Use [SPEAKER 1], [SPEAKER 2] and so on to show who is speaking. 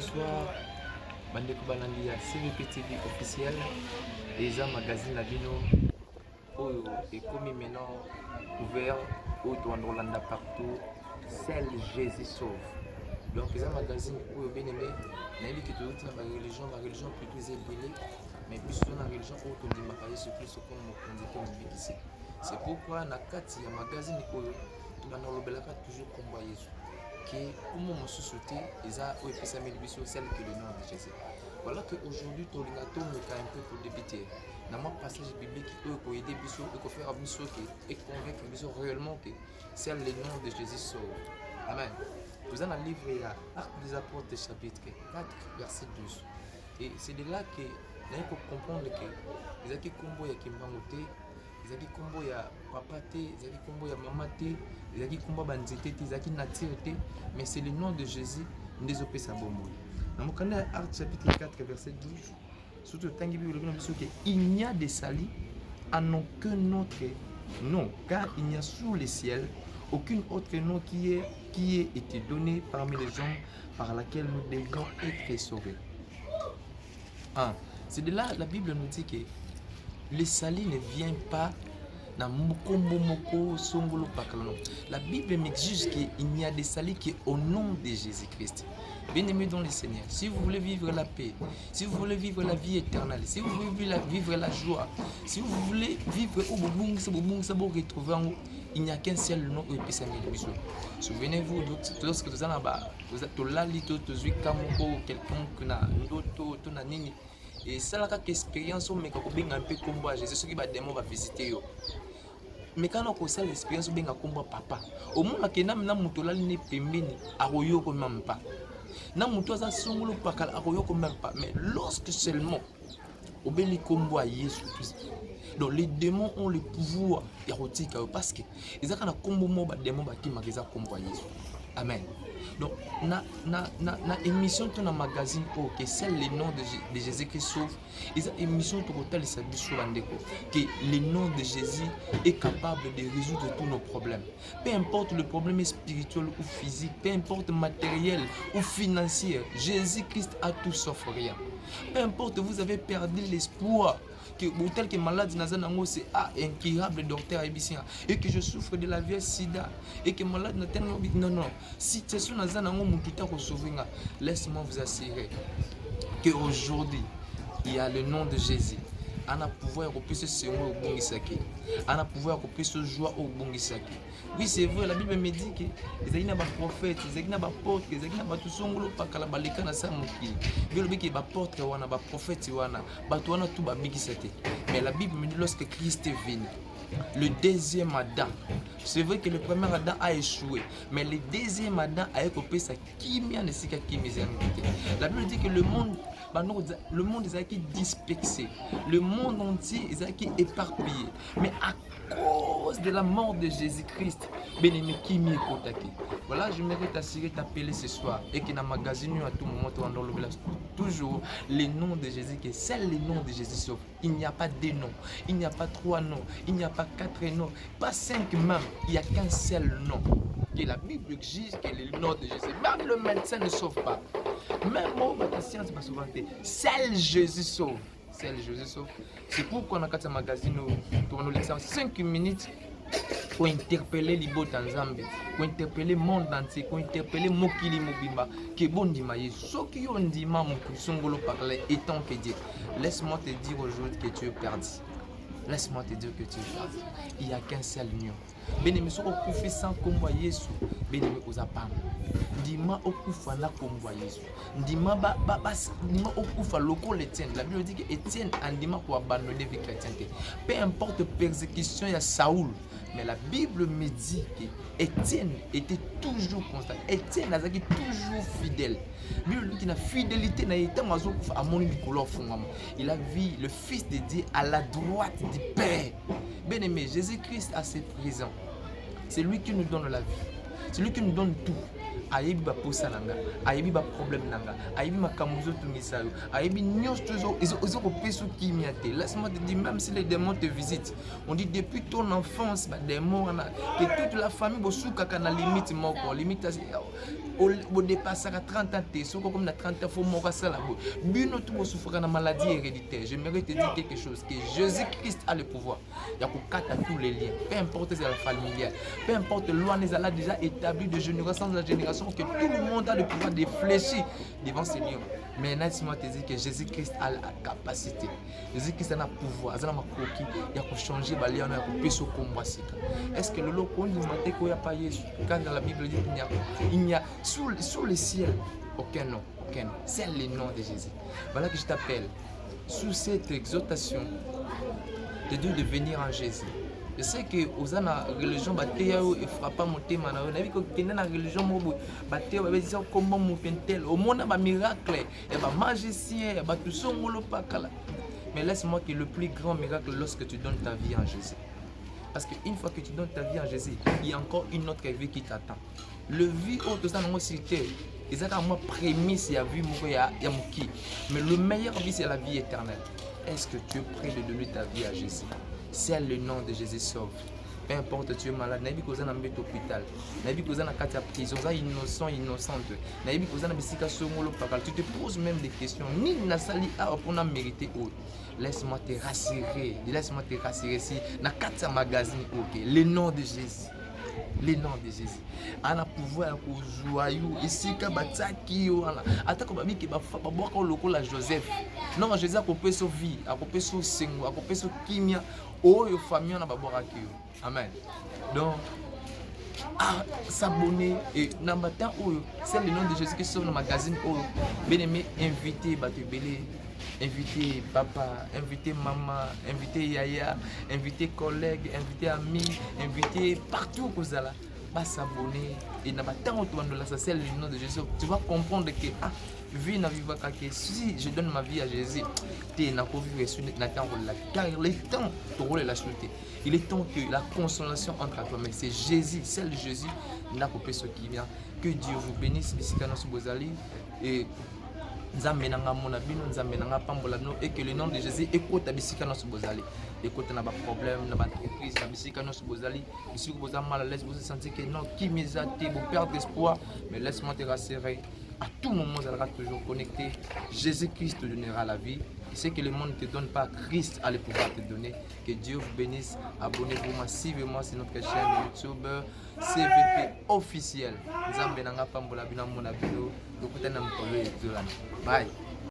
[SPEAKER 1] Bonsoir, bandeko balandi ya CVP TV officiel eza magazine na bino oyo ekomi maintenant ouvert oyo toandolanda partout celle Jésus sauve. Donc eza magazine oyo bien aimé nayebi ke tozoti na bareligion plutôt eza ebele mais biso toza na religion oyo tondimaka Yesu Kristo comme mokonzi mpe mobikisi. C'est pourquoi na kati ya magazine oyo tobanda kolobelaka toujours kombo ya Yesu que comment mon société eza oyo epesami biso celle que le nom de Jésus. Voilà que aujourd'hui tolinga tomeka un peu pour débuter na mwa passage biblique oyo koyede biso ekofera biso ke econvaincre biso réellement que c'est le nom de Jésus sauve. Amen. Nous avons le livre il y a Actes des Apôtres chapitre 4 verset 12 et c'est de là que nous allons comprendre que les acquis combo ya kimbango te, les acquis combo ya papa te, les acquis combo ya maman te, les acquis combo banzete te, les acquis nature te, mais c'est le nom de Jésus nous opé sa bombo. Dans mon canal Actes chapitre 4 verset 12 surtout tangi bi le biso que il n'y a de salut en aucun autre nom car il n'y a sous le ciel aucun autre nom qui ait été donné parmi les hommes par laquelle nous devions être sauvés. Ah, c'est de là la Bible nous dit que le salut ne vient pas dans moko songolo pakalo. La Bible m'exige qu'il n'y a des salut qui est au nom de Jésus-Christ. Bien-aimés dans le Seigneur, si vous voulez vivre la paix, si vous voulez vivre la vie éternelle, si vous voulez vivre la joie, si vous voulez vivre au bon retrouver en haut, il n'y a qu'un seul nom au Epesami Biso. Souvenez-vous, lorsque vous avez quelqu'un qui a nini et ça la expérience au meka ko benga un peu combo Jésus ce qui va démon va visiter yo. Mais quand on a l'expérience au benga combo papa, au moment que na muto la ni pembeni aroyo ko même pas. Na muto za songolo pakala aroyo ko même pas, mais lorsque seulement au beli combo à Jésus Christ. Donc les démons ont le pouvoir érotique parce que ils ont un combo mo ba démon ba ki mageza combo à Jésus. Amen. Donc, na émission de na magazine pour que c'est le nom de Jésus qui sauve. Et cette émission totale c'est que le nom de Jésus est capable de résoudre tous nos problèmes. Peu importe le problème spirituel ou physique, peu importe matériel ou financier, Jésus-Christ a tout sauf rien. Peu importe vous avez perdu l'espoir. Que tel que malade nazanango c'est incurable docteur Ibisia et que je souffre de la vieille sida et que malade n'a tellement non si tu es nazanango mututa ko sauver laisse-moi vous assurer que aujourd'hui il y a le nom de Jésus. On a pouvoir couper ce séjour au Bongisaki. On a pouvoir couper ce joie au Bongisaki. Oui, c'est vrai, la Bible me dit que les gens sont prophètes, les gens sont apôtres, les gens sont tous songolo pakala baleka na samukili. Bible dit que ba porte wana ba prophète wana, ba wana tout ba bigisate. Mais la Bible me dit lorsque Christ est venu, le deuxième Adam, c'est vrai que le premier Adam a échoué, mais le deuxième Adam a écopé sa kimia ne sika kimia. La Bible dit que le monde est dispersé, le monde entier est éparpillé, mais à cause de la mort de Jésus-Christ, voilà, je mérite t'assurer t'appeler ce soir et que dans le magazine à tout moment toujours les noms de Jésus, que c'est le nom de Jésus sauf. Il n'y a pas deux noms, il n'y a pas trois noms, il n'y a pas quatre noms, pas cinq même, il n'y a qu'un seul nom. Et la Bible exige que le nom de Jésus, même le médecin ne sauve pas. Même moi, ma science va sauver. Seul Jésus sauve. Seul Jésus sauve. C'est pourquoi on a quatre magazines pour nous laisser 5 minutes pour interpeller les beaux Tanzambie, pour interpeller le monde entier, pour interpeller Mokili Mobimba, qui est bon d'imaginer. Ceux qui ont dit ma mon songolo parler étant pédié. Laisse-moi te dire aujourd'hui que tu es perdu. Laisse-moi te dire que tu es perdu. Il n'y a qu'un seul nom. Bénéme, si on fait sans combat Jésus, bénéme aux apam. Ndima okufa na kombo Yesu. Ndima okufa loko l'Étienne. La Bible dit que Étienne andima pour abandonner vie chrétienne. Peu importe persécution il y a Saoul, mais la Bible me dit que Étienne était toujours constant. Étienne était toujours fidèle. Bible dit que la fidélité n'a été mazo kufa amoni mikolo fungama. Il a vu le Fils de Dieu à la droite du Père. Bien-aimé, Jésus-Christ a ses présents. C'est lui qui nous donne la vie. C'est lui qui nous donne tout. Ayebi ba posa nanga, ayebi ba problème nanga, ayebi makamuzo tungisayo, ayebi nyos toujours ils ont peso kimiate. Laisse-moi te dire, même si les démons te visitent, on dit depuis ton enfance ba démons que toute la famille bosuka kana limite moko, limite au dépassé à 30 ans, tu comme na 30 ans, il faut mourir ça là-bas. Bino tout souffrir de maladie héréditaire. J'aimerais te dire quelque chose, que Jésus-Christ a le pouvoir. Il y a à tous les liens, peu importe si c'est la familiale, peu importe loi nous a déjà établi de génération en génération, que tout le monde a le pouvoir de fléchir devant Seigneur. Mais laisse-moi te dire que Jésus-Christ a la capacité. Jésus-Christ a le pouvoir, il a il a changer les liens, il a combat. Est-ce que le lot qu'on dit qu'il n'y a pas Jésus? Quand dans la Bible dit qu'il n'y a sous le ciel aucun nom, aucun nom. C'est le nom de Jésus. Voilà que je t'appelle. Sous cette exhortation, de Dieu de venir en Jésus. Je sais que aux la religion et frappe mon thème na vie que dans la religion comment mon pentel au monde ba miracle et ba magicien et ba tout son pakala. Mais laisse-moi que le plus grand miracle lorsque tu donnes ta vie en Jésus. Parce qu'une fois que tu donnes ta vie en Jésus, il y a encore une autre vie qui t'attend. Le vie autre ça dans cité, ils ont moi prémisse il y a vie mais le meilleur vie c'est la vie éternelle. Est-ce que tu es prêt de donner ta vie à Jésus? C'est le nom de Jésus sauve. Peu importe tu es malade, nabi koza na mbete hôpital, nabi koza na kati ya prison, za innocent innocente, nabi koza na bisika songolo pakal, tu te poses même des questions, ni na sali a pour na mériter autre. Laisse-moi te rassurer si na kati ya magazine OK, le nom de Jésus. Le nom de Jésus. On a pouvoir à joyeux ici quand bataki wala atako babiki ba boka lokola Joseph. Non, Jésus a coupé sa vie, a coupé son sengo, a coupé son kimia oyo famille na baboka ki. Amen. Donc s'abonner et n'ambata oyo, c'est le nom de Jésus qui sort dans le magazine oyo. Bien-aimé, invité bato belé. Inviter papa, inviter maman, inviter yaya, inviter collègues, inviter amis, inviter partout que vous allez. Pas s'abonner et n'a pas tant de la c'est le nom de Jésus. Tu vas comprendre que vie n'a vivre que si je donne ma vie à Jésus, tu n'as pas vivre sur Nathan car il est temps de rouler la chuter. Il est temps que la consolation entre à toi, mais c'est Jésus, c'est le Jésus n'a pas ce qui vient. Que Dieu vous bénisse, et Nzambe nanga mona bino nzambe nanga pambola no et que le nom de Jésus écoute bisika no bozali écoute na ba problème na ba crise na bisika no bozali bisika boza mal à l'aise vous sentez que non qui misate vous perdre espoir mais laisse-moi te rassurer à tout moment vous allez toujours connecté. Jésus-Christ te donnera la vie et ce que le monde ne te donne pas, Christ a le pouvoir te donner. Que Dieu vous bénisse. Abonnez-vous massivement sur notre chaîne YouTube CVP officiel. Nzambe nanga pambola bina mona bino. Bye.